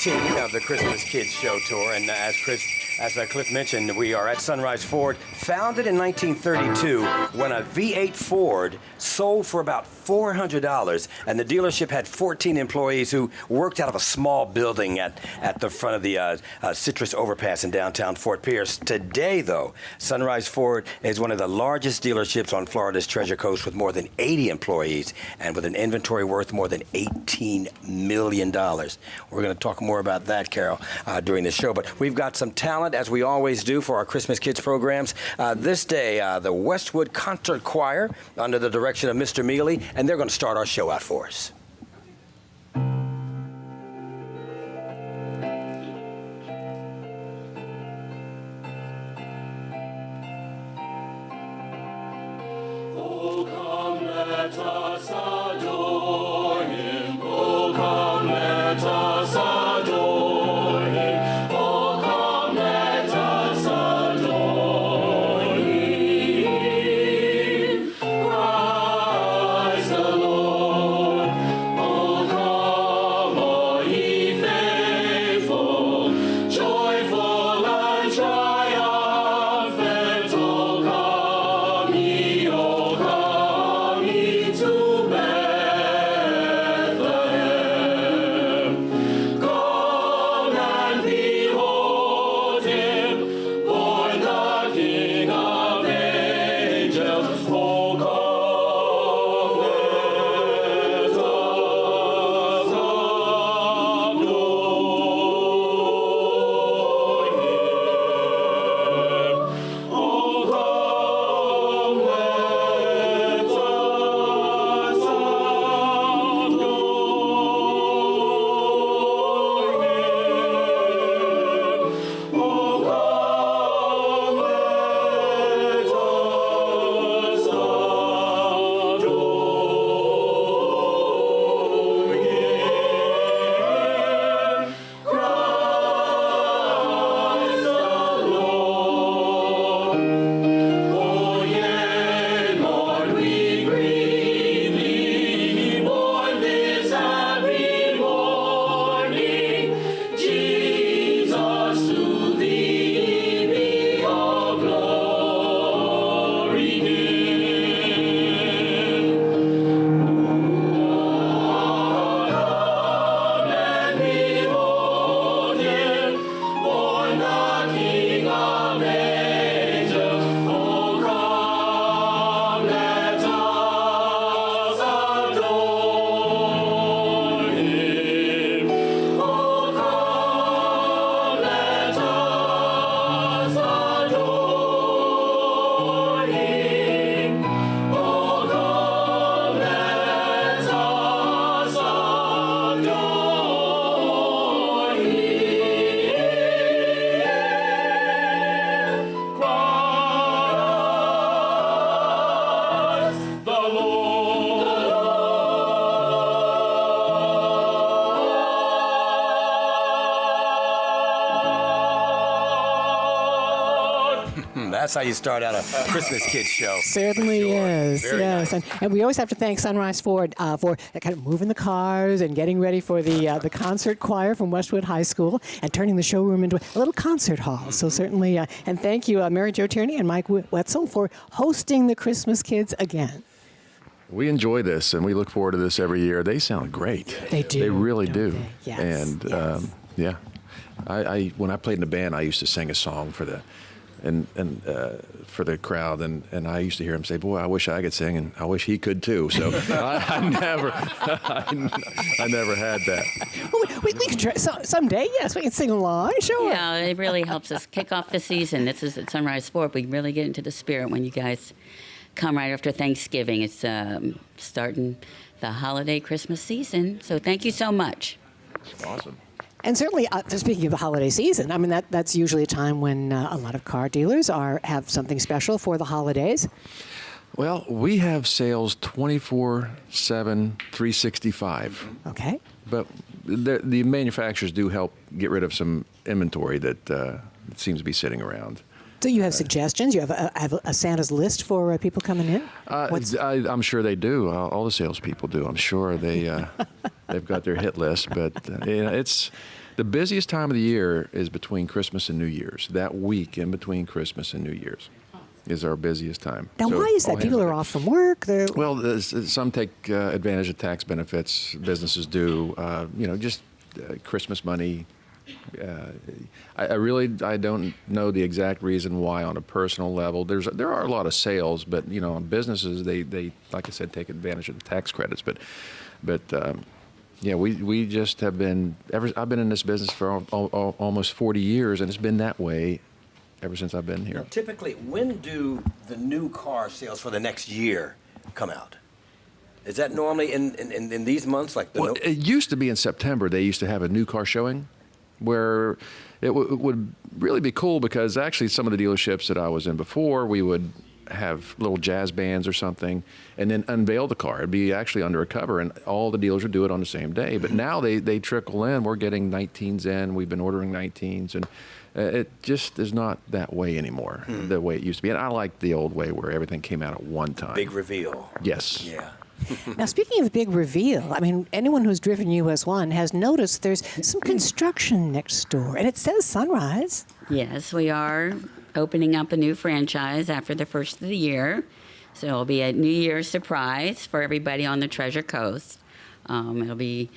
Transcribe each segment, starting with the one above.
13 of the Christmas Kids Show Tour, and as Cliff mentioned, we are at Sunrise Ford, founded in 1932 when a V8 Ford sold for about $400, and the dealership had 14 employees who worked out of a small building at the front of the Citrus Overpass in downtown Fort Pierce. Today, though, Sunrise Ford is one of the largest dealerships on Florida's Treasure Coast with more than 80 employees and with an inventory worth more than $18 million. We're going to talk more about that, Carol, during the show, but we've got some talent, as we always do for our Christmas Kids programs. This day, the Westwood Concert Choir, under the direction of Mr. Mealy, and they're going to start our show out for us. Oh, come, let us adore him. Oh, come, let us adore him. Oh, come, let us adore him. Christ the Lord. Oh, come, all ye faithful, joyful and triumphant. Oh, come ye, oh, come ye to Bethlehem. Come and behold him, born the King of angels. Oh, come, let us adore him. Oh, come, let us That's how you start out a Christmas Kids show. Certainly is, Very yes. nice. And we always have to thank Sunrise Ford for kind of moving the cars and getting ready for the concert choir from Westwood High School and turning the showroom into a little concert hall. So certainly, and thank you, Mary Jo Tierney and Mike Wetzel, for hosting the Christmas Kids again. We enjoy this, and we look forward to this every year. They sound great. They do. They really don't do. they? Yes. And yes. yeah, I when I played in a band, I used to sing a song for the for the crowd, and I used to hear him say, "Boy, I wish I could sing, and I wish he could too." So I never had that. Well, we can try someday. Yes, we can sing along. Sure. Yeah, it really helps us kick off the season. This is at Sunrise Fort. We really get into the spirit when you guys come right after Thanksgiving. It's starting the holiday Christmas season. So thank you so much. Awesome. And certainly, speaking of the holiday season, I mean, that's usually a time when a lot of car dealers have something special for the holidays. Well, we have sales 24/7, 365. Okay. But the manufacturers do help get rid of some inventory that seems to be sitting around. So you have suggestions? You have a Santa's list for people coming in? I'm sure they do. All the salespeople do. I'm sure they've got their hit list. But The busiest time of the year is between Christmas and New Year's. That week in between Christmas and New Year's is our busiest time. Now, So why is all that? hands People on are deck. off from work. They're Well, some take advantage of tax benefits. Businesses do. Just Christmas money. I don't know the exact reason why on a personal level. There are a lot of sales, but on businesses they like I said take advantage of the tax credits. But yeah, we just have been. I've been in this business for almost 40 years, and it's been that way ever since I've been here. Now, typically, when do the new car sales for the next year come out? Is that normally in these months? Like Well, it used to be in September. They used to have a new car showing, where it would really be cool because actually some of the dealerships that I was in before, we would have little jazz bands or something and then unveil the car. It'd be actually under a cover and all the dealers would do it on the same day. But now they trickle in. We're getting 19s in. We've been ordering 19s and it just is not that way anymore, the way it used to be. And I like the old way where everything came out at one time. big reveal. Yes. Yeah. Now, speaking of big reveal, I mean, anyone who's driven US 1 has noticed there's some construction next door, and it says Sunrise. Yes, we are opening up a new franchise after the first of the year. So it'll be a New Year's surprise for everybody on the Treasure Coast. It'll be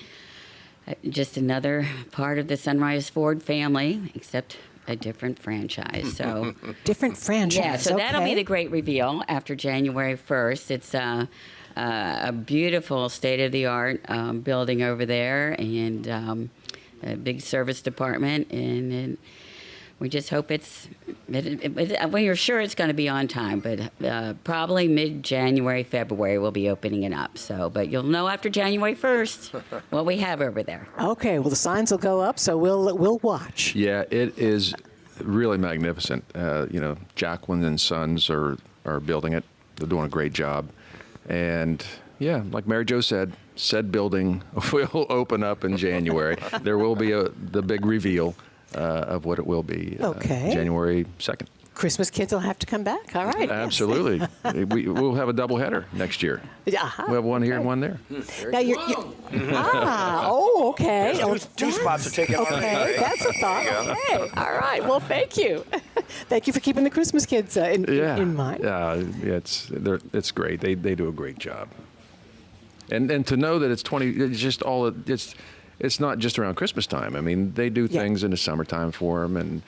just another part of the Sunrise Ford family, except a different franchise. So Different franchise. yeah, so that'll be okay. the great reveal after January 1st. It's a beautiful state-of-the-art building over there and a big service department. And we just hope we're sure it's going to be on time, but probably mid-January, February we'll be opening it up. So, but you'll know after January 1st what we have over there. Okay, well, the signs will go up, so we'll watch. Yeah, it is really magnificent. Jacqueline and Sons are building it. They're doing a great job. And yeah, like Mary Jo said building will open up in January. There will be the big reveal of what it will be Okay. January 2nd. Christmas Kids will have to come back. All right. yes. Absolutely. We'll have a double header next year. Uh-huh. We'll have one here and one there. Now you're okay. Oh, Two spots are taken already. Okay, that's a thought. Okay, all right. Well, thank you. Thank you for keeping the Christmas Kids in mind. It's great. They do a great job. And to know that it's not just around Christmas time. I mean, they do Yeah. things in the summertime for them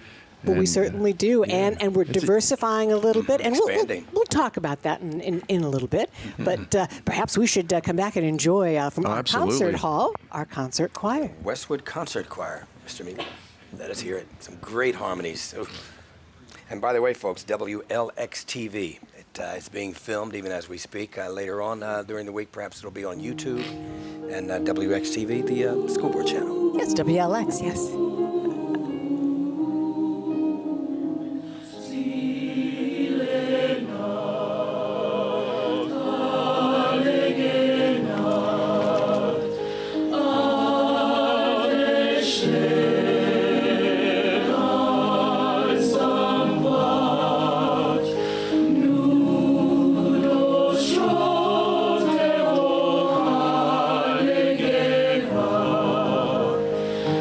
Well, we certainly do, and we're diversifying a little bit, and Expanding. we'll talk about that in a little bit. But perhaps we should come back and enjoy from our absolutely. concert hall, our concert choir. Westwood Concert Choir, Mr. Mealy. Let us hear it. Some great harmonies. Oof. And by the way, folks, WLX-TV. It's being filmed even as we speak. Later on during the week, perhaps it'll be on YouTube and WX-TV, the school board channel. Yes, WLX. Yes.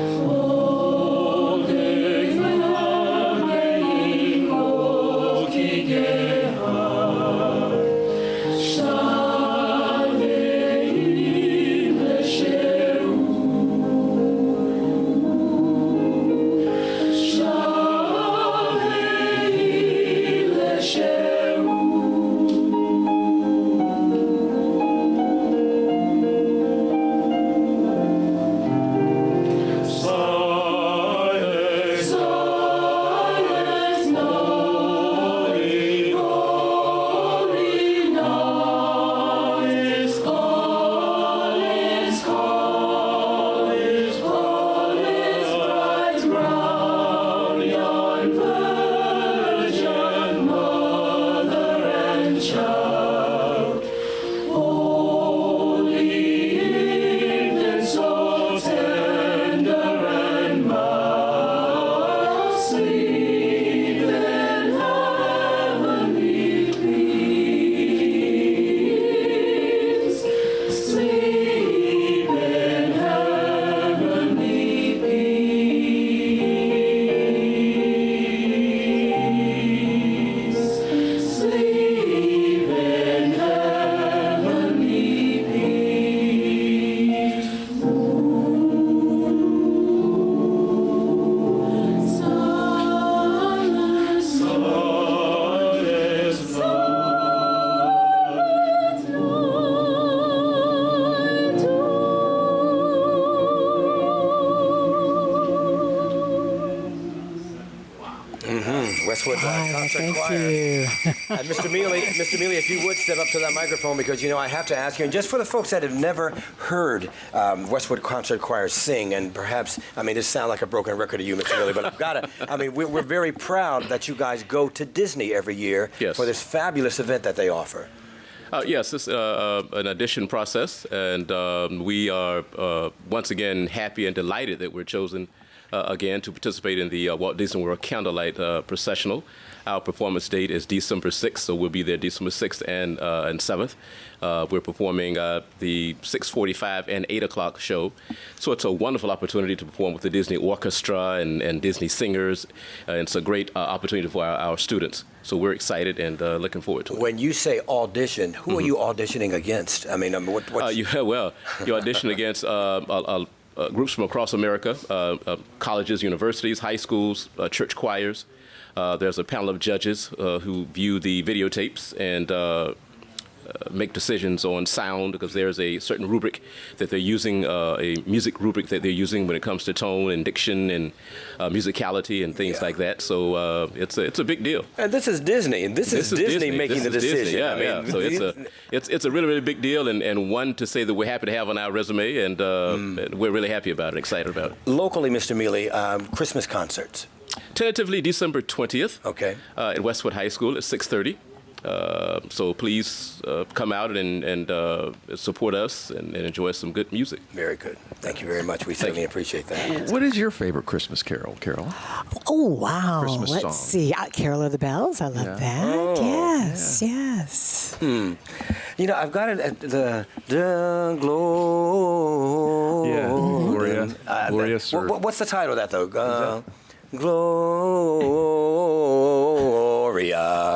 Oh Westwood Concert Thank Choir. you. And Mr. Mealy, if you would step up to that microphone, because I have to ask you, and just for the folks that have never heard Westwood Concert Choir sing, and perhaps, this sounds like a broken record to you, Mr. Mealy, but I've got to, we're very proud that you guys go to Disney every year for this fabulous event that they offer. Yes, it's an audition process, and we are once again happy and delighted that we're chosen again to participate in the Walt Disney World Candlelight Processional. Our performance date is December 6th, so we'll be there December 6th and 7th. We're performing the 6:45 and 8 o'clock show. So it's a wonderful opportunity to perform with the Disney Orchestra and Disney singers. And it's a great opportunity for our students. So we're excited and looking forward to it. When you say audition, who are you auditioning against? You audition against groups from across America, colleges, universities, high schools, church choirs. There's a panel of judges who view the videotapes and make decisions on sound, because there's a certain rubric that they're using, a music rubric that they're using when it comes to tone and diction and musicality and things like that. So it's a big deal. And this is Disney, and this is Disney making the decision. Disney, yeah. So it's a really, really big deal, and one to say that we're happy to have on our resume, and we're really happy about it, excited about it. Locally, Mr. Mealy, Christmas concerts. Tentatively December 20th. Okay. At Westwood High School at 6:30. So please come out and support us and enjoy some good music. Very good. Thank you very much. We certainly appreciate that. What is your favorite Christmas carol, Carol? Oh, wow. Christmas Let's song. see. Carol of the Bells. I love that. Oh, Yes. I've got it at the glory. Yeah, Gloria. Glorious. What's the title of that, though? Gloria.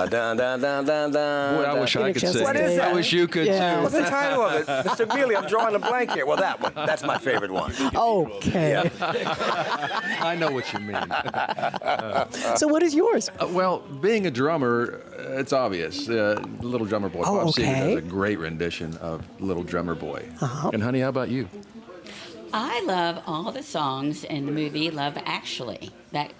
Dun, dun, dun, dun, dun, Boy, I wish I could sing. What is that? I wish you could What's too. the title of it? Mr. Mealy, I'm drawing a blank here. Well, that one. That's my favorite one. Okay. I know what you mean. So what is yours? Well, being a drummer, it's obvious. Little Drummer Boy. Oh, Bob Seger okay. does a great rendition of Little Drummer Boy. Uh-huh. And honey, how about you? I love all the songs in the movie Love Actually. That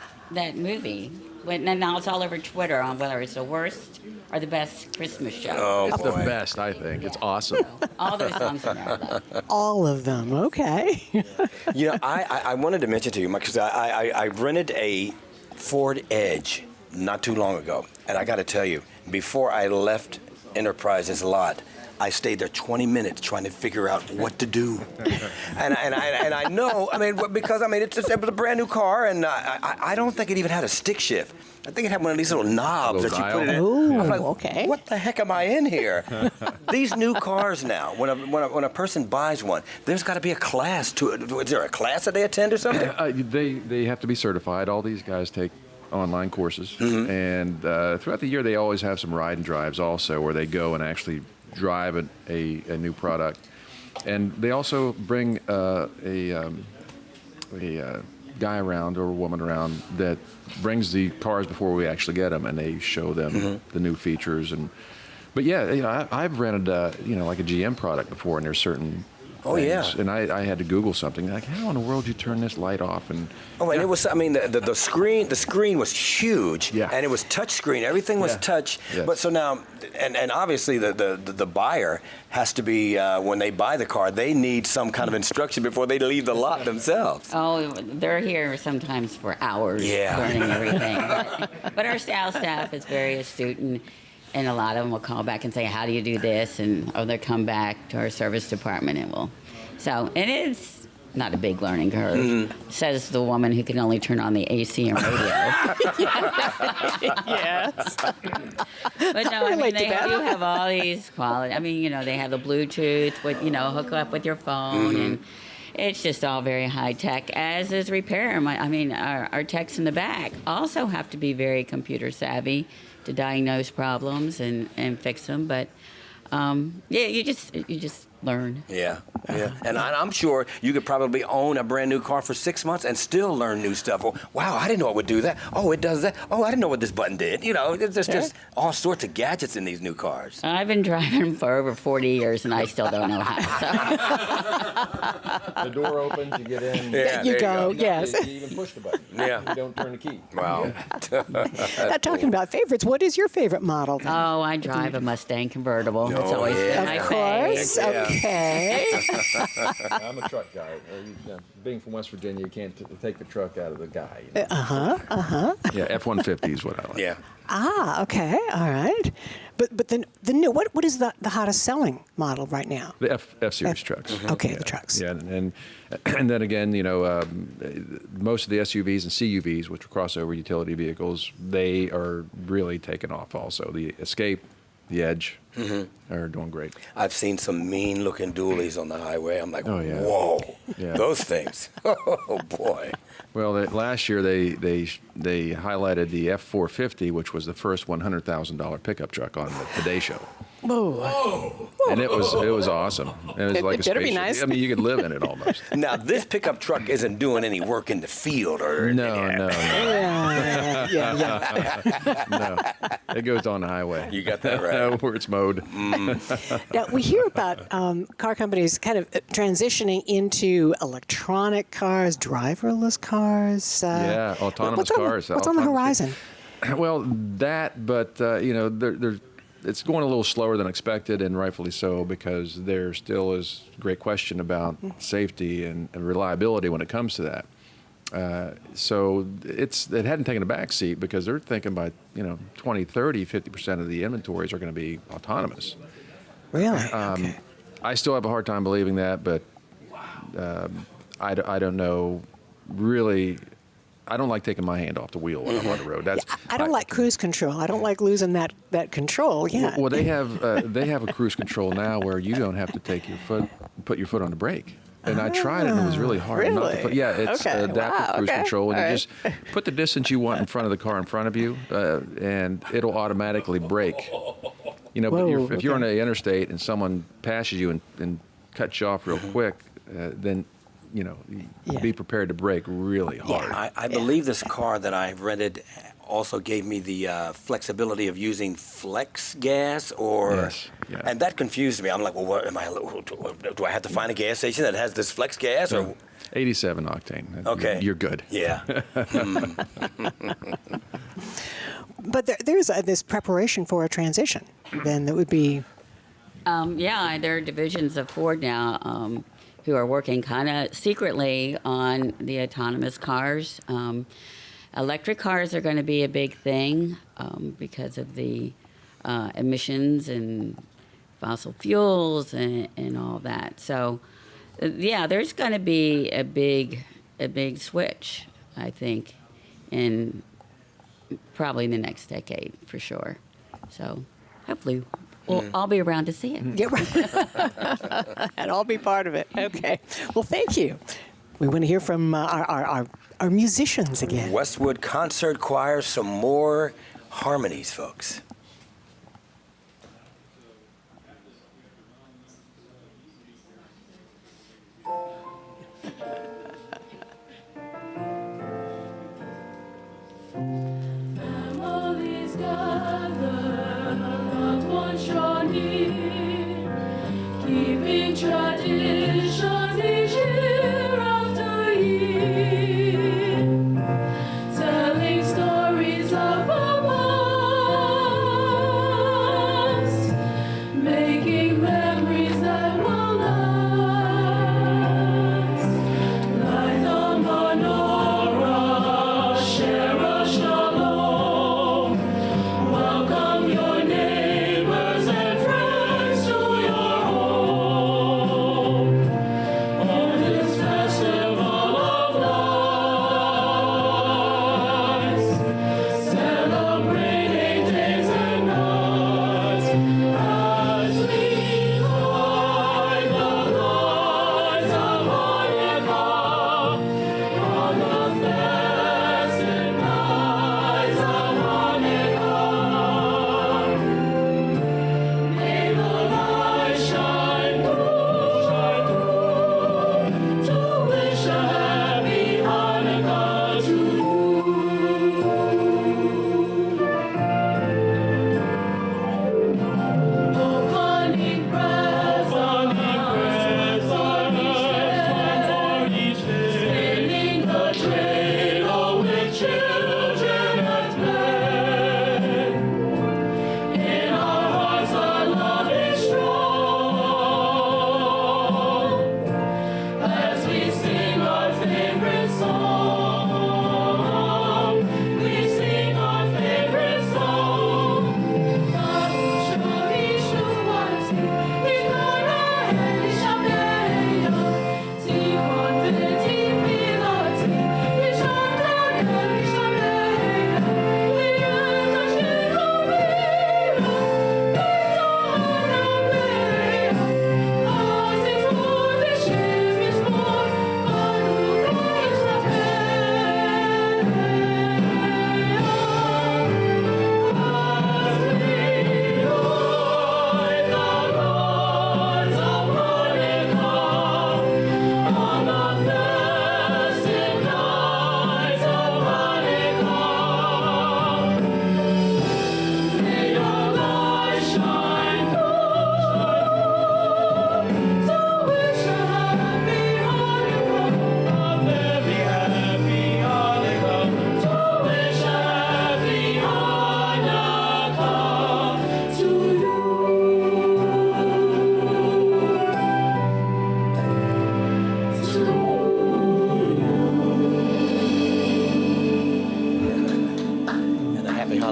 movie. And now it's all over Twitter on whether it's the worst or the best Christmas show. Oh, It's the boy. best, I think. It's awesome. All those songs in there I love. All of them. Okay. I wanted to mention to you, because I rented a Ford Edge not too long ago. And I got to tell you, before I left Enterprise's lot, I stayed there 20 minutes trying to figure out what to do. and I know, because it was a brand new car, and I don't think it even had a stick shift. I think it had one of these little knobs Little that you put it in. Ooh, I'm like, okay. what the heck am I in here? These new cars now, when a person buys one, there's got to be a class to it. Is there a class that they attend or something? They have to be certified. All these guys take online courses. And throughout the year, they always have some ride and drives also, where they go and actually drive a new product. And they also bring a guy around or a woman around that brings the cars before we actually get them, and they show them the new features. But yeah, I've rented like a GM product before, and there's certain things. And I had to Google something like, how in the world do you turn this light off? And it was. The screen was huge, and it was touch screen. Everything was touch. Yes. But so now, and obviously the buyer has to be when they buy the car, they need some kind of instruction before they leave the lot themselves. Oh, they're here sometimes for hours learning everything. But our sales staff is very astute, and a lot of them will call back and say, how do you do this? Or they'll come back to our service department and we'll. So it is not a big learning curve, says the woman who can only turn on the AC and radio. Yes. But no, relate to they that. do have all these quality. They have the Bluetooth, hook up with your phone, and it's just all very high tech, as is repair. Our techs in the back also have to be very computer savvy to diagnose problems and fix them. But you just learn. Yeah, yeah. And I'm sure you could probably own a brand new car for 6 months and still learn new stuff. Oh, wow, I didn't know it would do that. Oh, it does that. Oh, I didn't know what this button did. You know, there's just all sorts of gadgets in these new cars. I've been driving for over 40 years, and I still don't know how. The door opens, you get in. Yeah, you there go. Yes. You even push the button. Yeah. You don't turn the key. Wow. Now, talking about favorites, what is your favorite model? Then? Oh, I drive a Mustang convertible. That's Oh, always yeah. been my Of course. Yeah. Okay. I'm a truck guy. Being from West Virginia, you can't take the truck out of the guy. You know? Yeah, F-150 is what I like. Yeah. Okay. All right. But then the new what is the hottest selling model right now? The F-Series trucks. Okay, the trucks. Yeah, and then again, you know, most of the SUVs and CUVs, which are crossover utility vehicles, they are really taking off also. The Escape, the Edge are doing great. I've seen some mean-looking dualies on the highway. I'm like, Oh, yeah. whoa, Yeah. those things. Oh, boy. Well, last year they highlighted the F-450, which was the first $100,000 pickup truck on the Today Show. Whoa. And it was awesome. It was like It a better be spaceship. nice. I mean, you could live in it almost. Now, this pickup truck isn't doing any work in the field or No. Yeah. No, it goes on the highway. You got that right. Where it's mowed. Now, we hear about car companies kind of transitioning into electronic cars, driverless cars. Yeah, autonomous cars. What's on the horizon? Well, that, but you know, it's going a little slower than expected, and rightfully so, because there still is great question about safety and reliability when it comes to that. So it hadn't taken a back seat because they're thinking by 2030, 50% of the inventories are going to be autonomous. Really? Okay. I still have a hard time believing that, but I don't know. Really, I don't like taking my hand off the wheel when I'm on the road. I don't like cruise control. I don't like losing that control. Yeah. Well, they have a cruise control now where you don't have to put your foot on the brake. And I tried it, and it was really hard not to Really? put. Yeah, it's Okay. adaptive Wow, cruise okay. control, and All you right. just put the distance you want in front of the car in front of you, and it'll automatically brake. You know, but Whoa, if you're on okay. the interstate and someone passes you and cuts you off real quick, then Yeah. be prepared to brake really hard. I believe this car that I rented also gave me the flexibility of using flex gas Yes, yeah. and that confused me. I'm like, well, what am I? Do I have to find a gas station that has this flex gas or? 87 octane. Okay. You're good. Yeah. But there's this preparation for a transition. Then that would be. Yeah, there are divisions of Ford now who are working kind of secretly on the autonomous cars. Electric cars are going to be a big thing because of the emissions and fossil fuels and all that. So, yeah, there's going to be a big switch, I think, in probably the next decade for sure. So, hopefully, we'll all be around to see it. Yeah, right. And I'll be part of it. Okay. Well, thank you. We want to hear from our musicians again. Westwood Concert Choir, some more harmonies, folks. Families gather around one shore near, keeping traditions each year after year, telling stories of our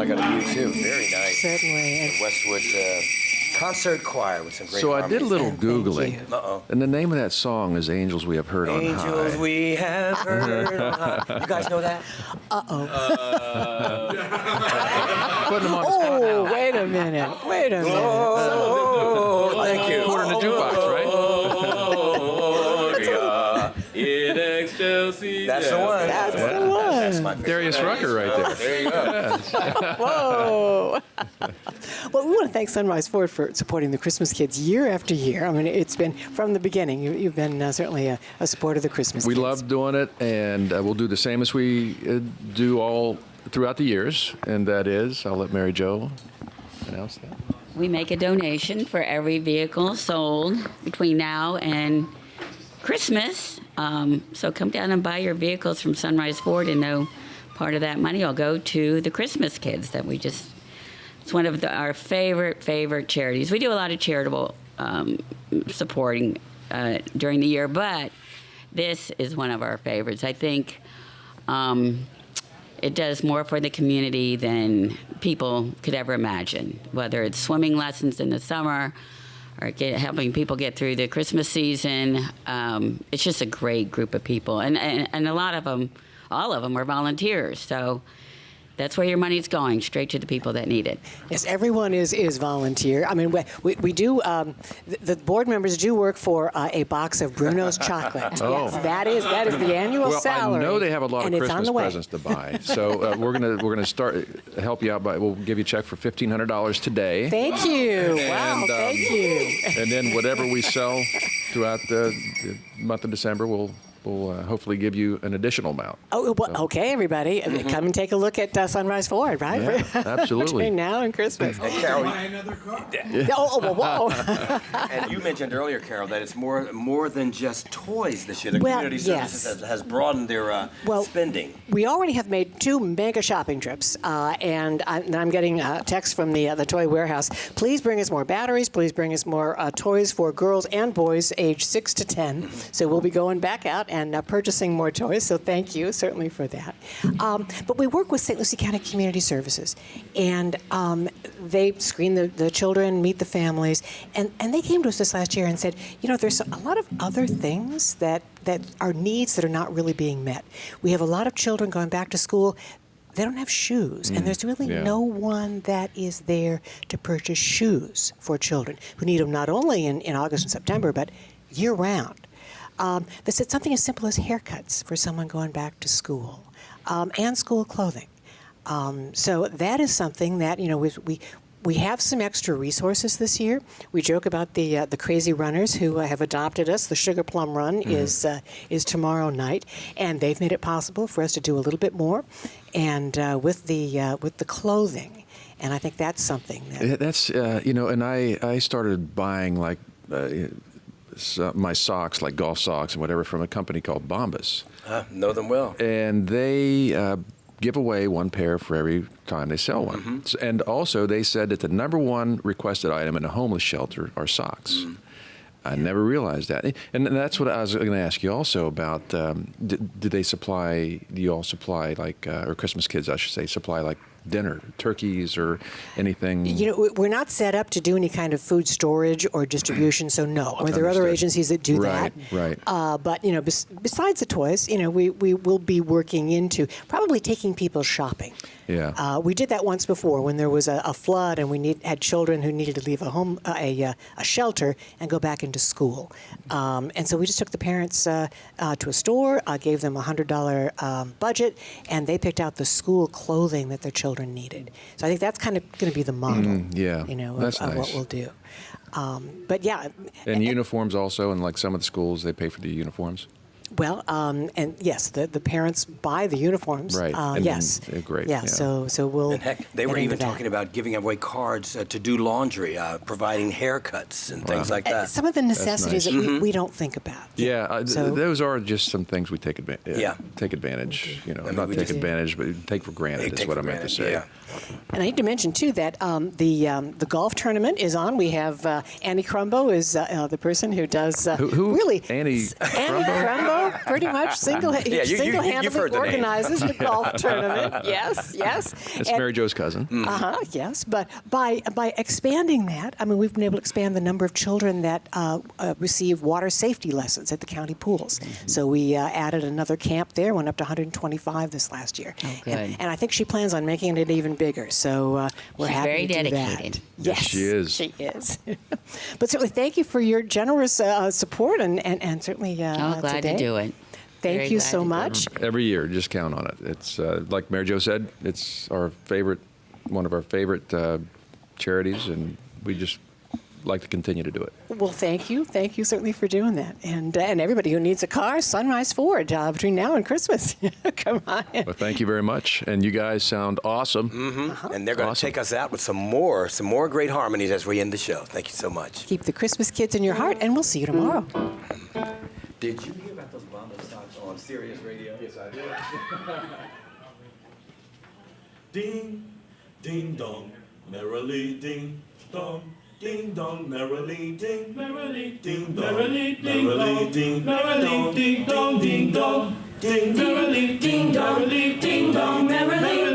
check out the view too. Very nice. Certainly. And Westwood concert choir with some great So I did a harmonies. little Thank you. Googling. Uh-oh. And the name of that song is Angels We Have Heard on Angels High. we have heard on high. You guys know that? Putting them on the spot Oh, now. wait a minute. Wait a minute. Oh, thank you. Quarter in the jukebox, right? Gloria in excelsis. That's the one. That's the That's one. my favorite. Darius Rucker right there. There you go. Whoa. Well, we want to thank Sunrise Ford for supporting the Christmas Kids year after year. I mean, it's been from the beginning. You've been certainly a supporter of the Christmas We Kids. love doing it, and we'll do the same as we do all throughout the years, and that is, I'll let Mary Jo announce that. We make a donation for every vehicle sold between now and Christmas. So come down and buy your vehicles from Sunrise Ford, and know part of that money will go to the Christmas Kids that we just. It's one of our favorite charities. We do a lot of charitable supporting during the year, but this is one of our favorites. I think it does more for the community than people could ever imagine, whether it's swimming lessons in the summer or helping people get through the Christmas season. It's just a great group of people, and a lot of them, all of them are volunteers. So that's where your money's going, straight to the people that need it. Yes, everyone is volunteer. I mean, we do, the board members do work for a box of Bruno's chocolate. Oh. Yes, that is the annual Well, salary. I know they have a lot of and it's on Christmas the way. presents to buy, so we're gonna start help you out by we'll give you a check for $1,500 today, Thank you. Wow, And, thank you. and then whatever we sell throughout the month of December, we'll hopefully give you an additional amount. Oh, well, okay, everybody, come and take a look at Sunrise Ford, right? Yeah, absolutely. Between now and Christmas. And Carol, Whoa. and you mentioned earlier, Carol, that it's more than just toys this year. The Well, community yes. services has broadened their spending. We already have made 2 mega shopping trips, and I'm getting a text from the toy warehouse. Please bring us more batteries. Please bring us more toys for girls and boys age 6 to 10. So we'll be going back out and purchasing more toys. So thank you certainly for that. But we work with St. Lucie County Community Services, and they screen the children, meet the families, and they came to us this last year and said, there's a lot of other things that are needs that are not really being met. We have a lot of children going back to school. They don't have shoes, and there's really no one that is there to purchase shoes for children who need them not only in August and September, but year-round. They said something as simple as haircuts for someone going back to school, and school clothing. So that is something that we have some extra resources this year. We joke about the crazy runners who have adopted us. The Sugar Plum Run is tomorrow night, and they've made it possible for us to do a little bit more, and with the clothing. And I think that's something That's and I started buying like my socks, like golf socks and whatever, from a company called Bombas, Know them well. and they give away 1 pair for every time they sell one. And also, they said that the #1 requested item in a homeless shelter are socks. I never realized that, and that's what I was going to ask you also about. Do you all supply like, or Christmas Kids, I should say, supply like dinner, turkeys, or anything? We're not set up to do any kind of food storage or distribution, so no. I mean, there are other Understood. agencies that do that. Right. But besides the toys, we will be working into probably taking people shopping. Yeah. We did that once before when there was a flood and we had children who needed to leave a shelter and go back into school. And so we just took the parents to a store, gave them a $100 budget, and they picked out the school clothing that their children needed. So I think that's kind of going to be the model. That's of what nice. we'll do. But yeah. And uniforms also, and like some of the schools, they pay for the uniforms. Well, and yes, the parents buy the uniforms. Right. And yes. then, great. Yeah. So we'll. And heck, they were get into even that. talking about giving away cards to do laundry, providing haircuts and things like that. Some of the necessities nice. that we don't think about. Yeah, So- those are just some things we take advantage. Yeah. Take advantage. mean, Not we take just- advantage, but take for granted is Take what for I meant to granted, say. Yeah. And I need to mention too that the golf tournament is on. We have Annie Crumbo is the person who does Who? really Annie Annie Crumbo? Crumbo. pretty much you single-handedly heard the name. organizes the golf tournament. Yes, yes. It's And- Mary Jo's cousin. Yes, but by expanding that, I mean, we've been able to expand the number of children that receive water safety lessons at the county pools. So we added another camp there, went up to 125 this last year. Oh, good. And I think she plans on making it even bigger. So we're She's happy very to do dedicated. that. Yes, she is. She is. But certainly, thank you for your generous support and certainly Oh, glad today. to do it. Thank Very you glad so to do it. much. Every year, just count on it. It's like Mary Jo said, it's our favorite, one of our favorite charities, and we just like to continue to do it. Well, thank you. Thank you certainly for doing that. And everybody who needs a car, Sunrise Ford, between now and Christmas. Come on in. Well, thank you very much, and you guys sound awesome. And they're going to Awesome. take us out with some more great harmonies as we end the show. Thank you so much. Keep the Christmas kids in your heart, and we'll see you tomorrow. Did you hear about those Bondo stocks on Sirius Radio? Yes, I did. Ding, ding dong, merrily ding dong, ding dong, merrily ding, merrily ding dong, merrily ding dong, merrily ding dong, ding dong, ding, merrily ding dong, merrily ding dong, merrily.